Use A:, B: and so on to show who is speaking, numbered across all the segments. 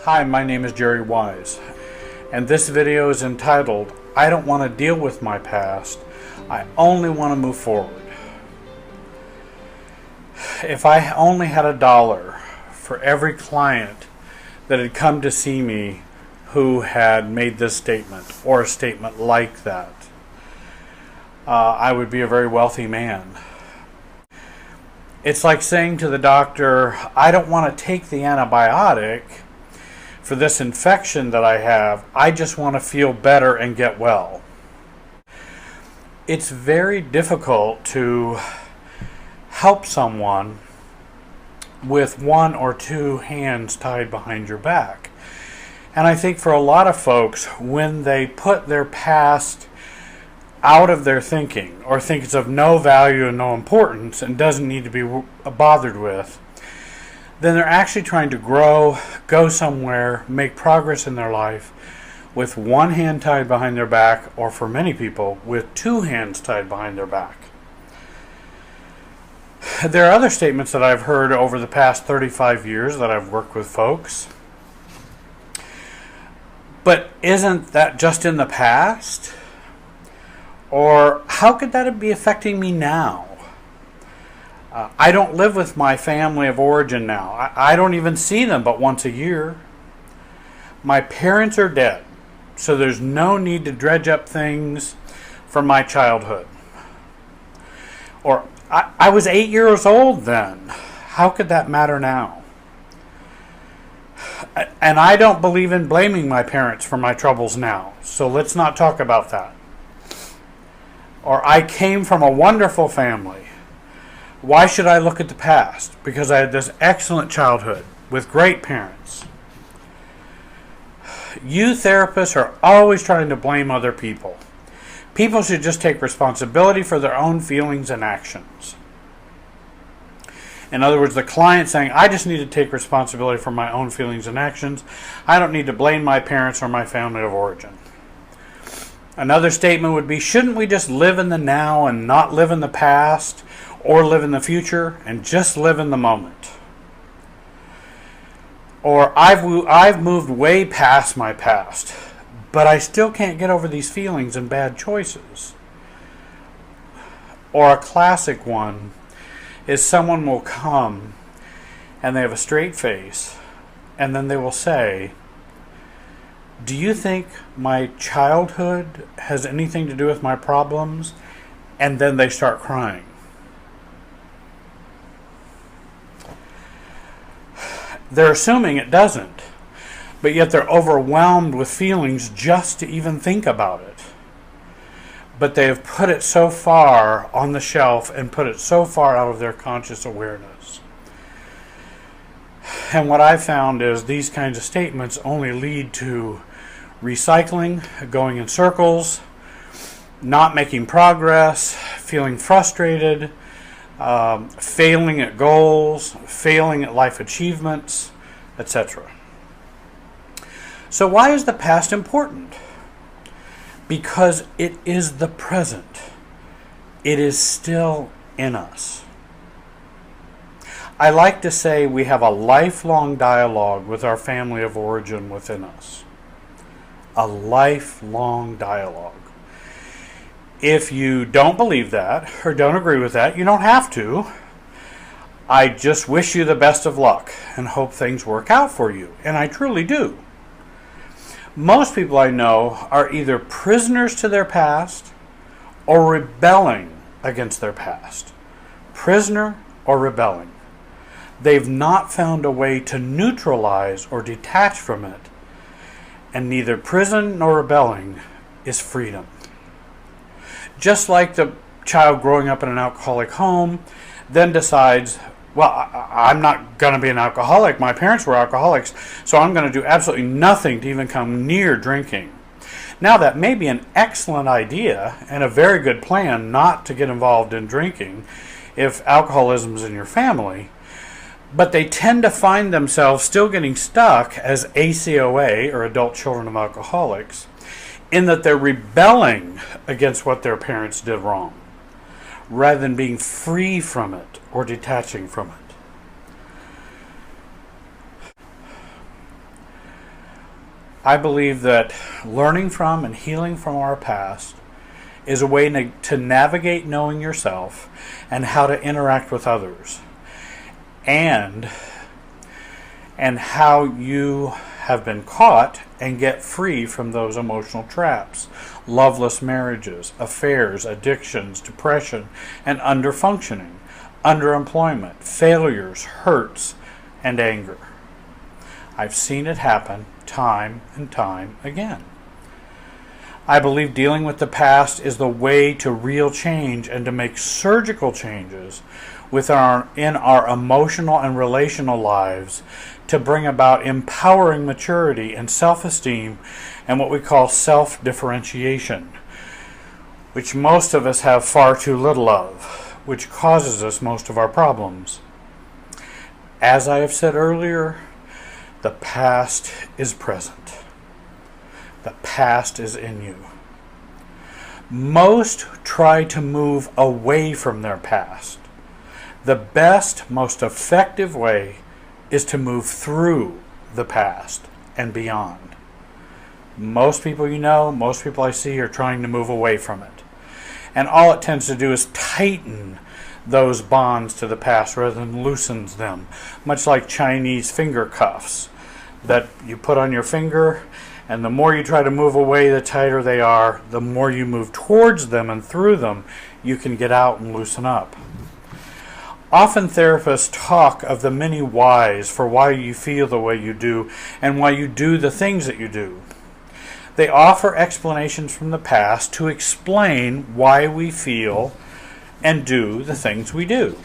A: Hi, my name is Jerry Wise, and this video is entitled, I don't want to deal with my past, I only want to move forward. If I only had $1 for every client that had come to see me who had made this statement, or a statement like that, I would be a very wealthy man. It's like saying to the doctor, I don't want to take the antibiotic for this infection that I have, I just want to feel better and get well. It's very difficult to help someone with one or two hands tied behind your back. And I think for a lot of folks, when they put their past out of their thinking, or think it's of no value and no importance and doesn't need to be bothered with, then they're actually trying to grow, go somewhere, make progress in their life with one hand tied behind their back, or for many people, with two hands tied behind their back. There are other statements that I've heard over the past 35 years that I've worked with folks. But isn't that just in the past? Or how could that be affecting me now? I don't live with my family of origin now. I don't even see them but once a year. My parents are dead, so there's no need to dredge up things from my childhood. Or I was 8 years old then. How could that matter now? And I don't believe in blaming my parents for my troubles now, so let's not talk about that. Or I came from a wonderful family. Why should I look at the past? Because I had this excellent childhood with great parents. You therapists are always trying to blame other people. People should just take responsibility for their own feelings and actions. In other words, the client saying, I just need to take responsibility for my own feelings and actions. I don't need to blame my parents or my family of origin. Another statement would be, shouldn't we just live in the now and not live in the past? Or live in the future and just live in the moment? Or I've moved way past my past, but I still can't get over these feelings and bad choices. Or a classic one is someone will come and they have a straight face and then they will say, do you think my childhood has anything to do with my problems? And then they start crying. They're assuming it doesn't, but yet they're overwhelmed with feelings just to even think about it. But they have put it so far on the shelf and put it so far out of their conscious awareness. And what I've found is these kinds of statements only lead to recycling, going in circles, not making progress, feeling frustrated, failing at goals, failing at life achievements, etc. So why is the past important? Because it is the present. It is still in us. I like to say we have a lifelong dialogue with our family of origin within us. A lifelong dialogue. If you don't believe that, or don't agree with that, you don't have to. I just wish you the best of luck and hope things work out for you, and I truly do. Most people I know are either prisoners to their past or rebelling against their past. Prisoner or rebelling. They've not found a way to neutralize or detach from it, and neither prison nor rebelling is freedom. Just like the child growing up in an alcoholic home then decides, well, I'm not going to be an alcoholic. My parents were alcoholics, so I'm going to do absolutely nothing to even come near drinking. Now, that may be an excellent idea and a very good plan not to get involved in drinking if alcoholism is in your family, but they tend to find themselves still getting stuck as ACOA, or adult children of alcoholics, in that they're rebelling against what their parents did wrong, rather than being free from it or detaching from it. I believe that learning from and healing from our past is a way to navigate knowing yourself and how to interact with others, and how you have been caught and get free from those emotional traps: loveless marriages, affairs, addictions, depression, and underfunctioning, underemployment, failures, hurts, and anger. I've seen it happen time and time again. I believe dealing with the past is the way to real change and to make surgical changes in our emotional and relational lives, to bring about empowering maturity and self-esteem and what we call self-differentiation, which most of us have far too little of, which causes us most of our problems. As I have said earlier, the past is present. The past is in you. Most try to move away from their past. The best, most effective way is to move through the past and beyond. Most people most people I see are trying to move away from it. And all it tends to do is tighten those bonds to the past rather than loosens them, much like Chinese finger cuffs that you put on your finger, and the more you try to move away, the tighter they are. The more you move towards them and through them, you can get out and loosen up. Often therapists talk of the many whys for why you feel the way you do and why you do the things that you do. They offer explanations from the past to explain why we feel and do the things we do.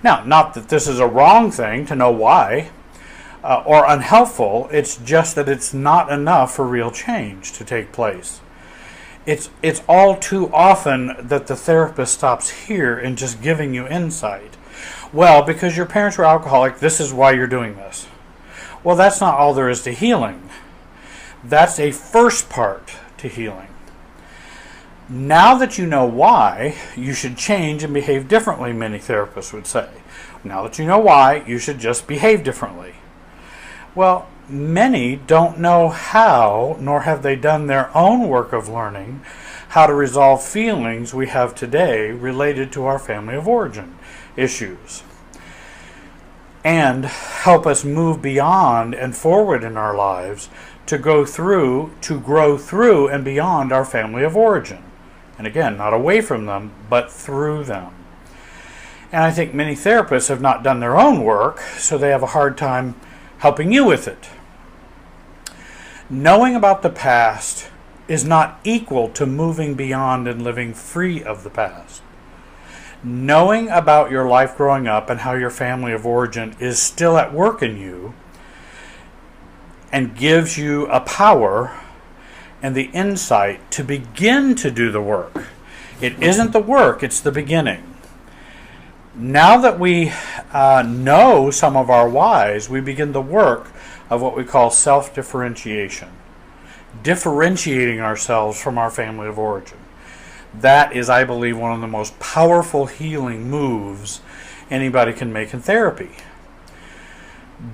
A: Now, not that this is a wrong thing to know why or unhelpful, it's just that it's not enough for real change to take place. It's all too often that the therapist stops here in just giving you insight. Well, because your parents were alcoholic, this is why you're doing this. Well, that's not all there is to healing. That's a first part to healing. Now that you know why, you should change and behave differently, many therapists would say. Now that you know why, you should just behave differently. Well, many don't know how, nor have they done their own work of learning how to resolve feelings we have today related to our family of origin issues, and help us move beyond and forward in our lives to grow through and beyond our family of origin. And again, not away from them, but through them. And I think many therapists have not done their own work, so they have a hard time helping you with it. Knowing about the past is not equal to moving beyond and living free of the past. Knowing about your life growing up and how your family of origin is still at work in you and gives you a power and the insight to begin to do the work. It isn't the work, it's the beginning. Now that we know some of our whys, we begin the work of what we call self-differentiation, differentiating ourselves from our family of origin. That is, I believe, one of the most powerful healing moves anybody can make in therapy.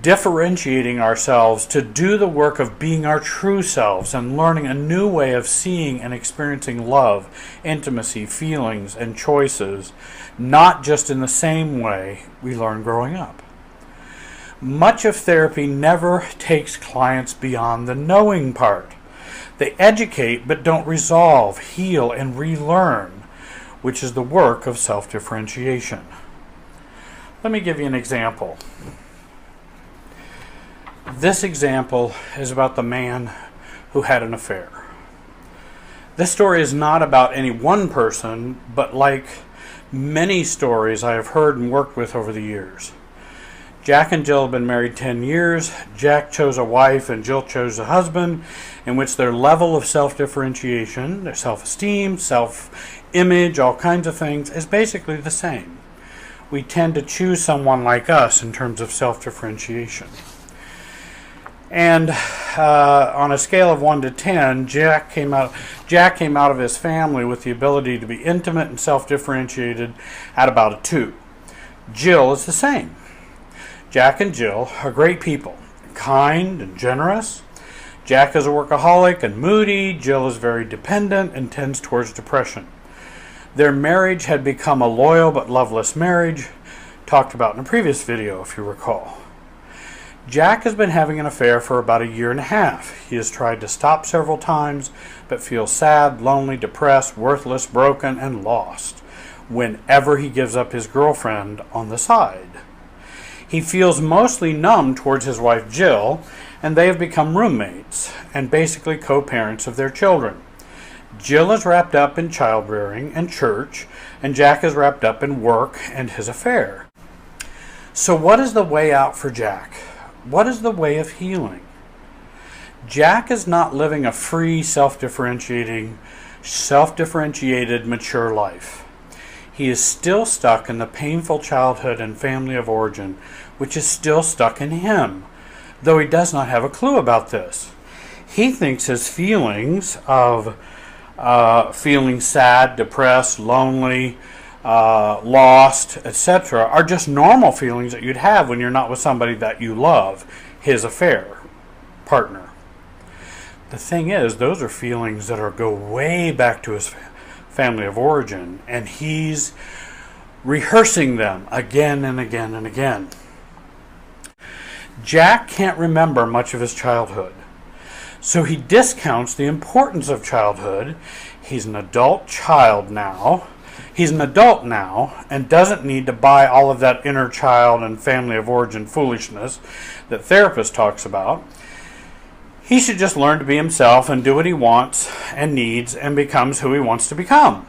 A: Differentiating ourselves to do the work of being our true selves and learning a new way of seeing and experiencing love, intimacy, feelings, and choices, not just in the same way we learned growing up. Much of therapy never takes clients beyond the knowing part. They educate but don't resolve, heal, and relearn, which is the work of self-differentiation. Let me give you an example. This example is about the man who had an affair. This story is not about any one person, but like many stories I have heard and worked with over the years. Jack and Jill have been married 10 years. Jack chose a wife and Jill chose a husband in which their level of self-differentiation, their self-esteem, self-image, all kinds of things, is basically the same. We tend to choose someone like us in terms of self-differentiation. And on a scale of 1 to 10, Jack came out of his family with the ability to be intimate and self-differentiated at about a 2. Jill is the same. Jack and Jill are great people, kind and generous. Jack is a workaholic and moody. Jill is very dependent and tends towards depression. Their marriage had become a loyal but loveless marriage, talked about in a previous video if you recall. Jack has been having an affair for about a year and a half. He has tried to stop several times, but feels sad, lonely, depressed, worthless, broken, and lost whenever he gives up his girlfriend on the side. He feels mostly numb towards his wife Jill, and they have become roommates and basically co-parents of their children. Jill is wrapped up in child rearing and church, and Jack is wrapped up in work and his affair. So what is the way out for Jack? What is the way of healing? Jack is not living a free, self-differentiated, mature life. He is still stuck in the painful childhood and family of origin, which is still stuck in him, though he does not have a clue about this. He thinks his feelings of feeling sad, depressed, lonely, lost, etc. are just normal feelings that you'd have when you're not with somebody that you love, his affair partner. The thing is, those are feelings that go way back to his family of origin, and he's rehearsing them again and again and again. Jack can't remember much of his childhood, so he discounts the importance of childhood. He's an adult child now. He's an adult now and doesn't need to buy all of that inner child and family of origin foolishness that therapist talks about. He should just learn to be himself and do what he wants and needs and becomes who he wants to become.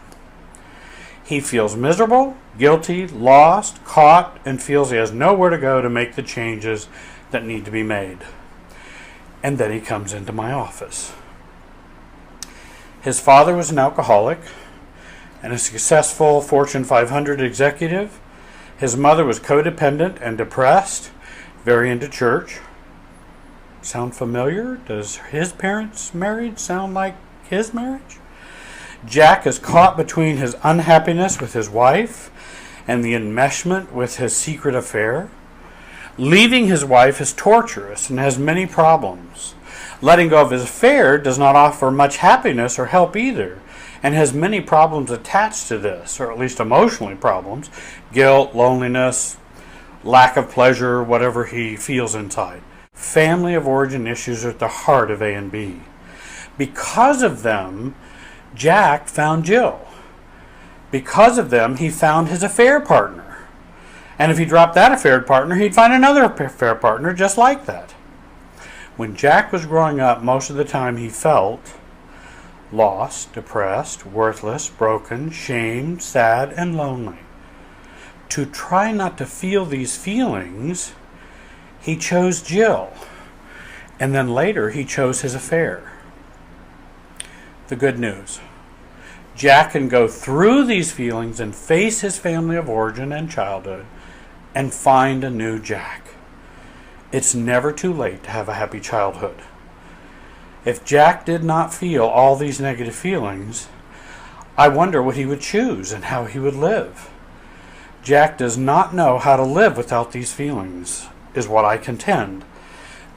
A: He feels miserable, guilty, lost, caught, and feels he has nowhere to go to make the changes that need to be made. And then he comes into my office. His father was an alcoholic and a successful Fortune 500 executive. His mother was codependent and depressed, very into church. Sound familiar? Does his parents' marriage sound like his marriage? Jack is caught between his unhappiness with his wife and the enmeshment with his secret affair. Leaving his wife is torturous and has many problems. Letting go of his affair does not offer much happiness or help either, and has many problems attached to this, or at least emotionally problems: guilt, loneliness, lack of pleasure, whatever he feels inside. Family of origin issues are at the heart of A and B. Because of them, Jack found Jill. Because of them, he found his affair partner. And if he dropped that affair partner, he'd find another affair partner just like that. When Jack was growing up, most of the time he felt lost, depressed, worthless, broken, shamed, sad, and lonely. To try not to feel these feelings, he chose Jill, and then later he chose his affair. The good news: Jack can go through these feelings and face his family of origin and childhood and find a new Jack. It's never too late to have a happy childhood. If Jack did not feel all these negative feelings, I wonder what he would choose and how he would live. Jack does not know how to live without these feelings, is what I contend.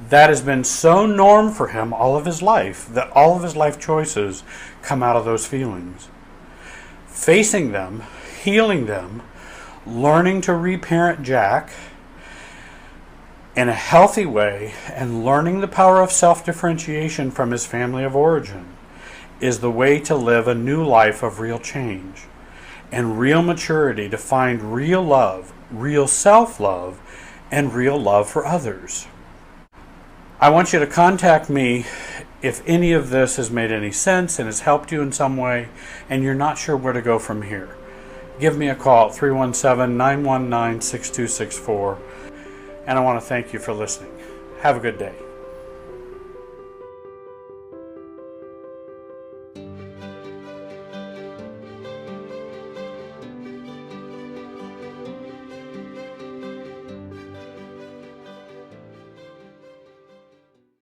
A: That has been so norm for him all of his life that all of his life choices come out of those feelings. Facing them, healing them, learning to reparent Jack in a healthy way, and learning the power of self-differentiation from his family of origin is the way to live a new life of real change and real maturity, to find real love, real self-love, and real love for others. I want you to contact me if any of this has made any sense and has helped you in some way and you're not sure where to go from here. Give me a call at 317-919-6264, and I want to thank you for listening. Have a good day.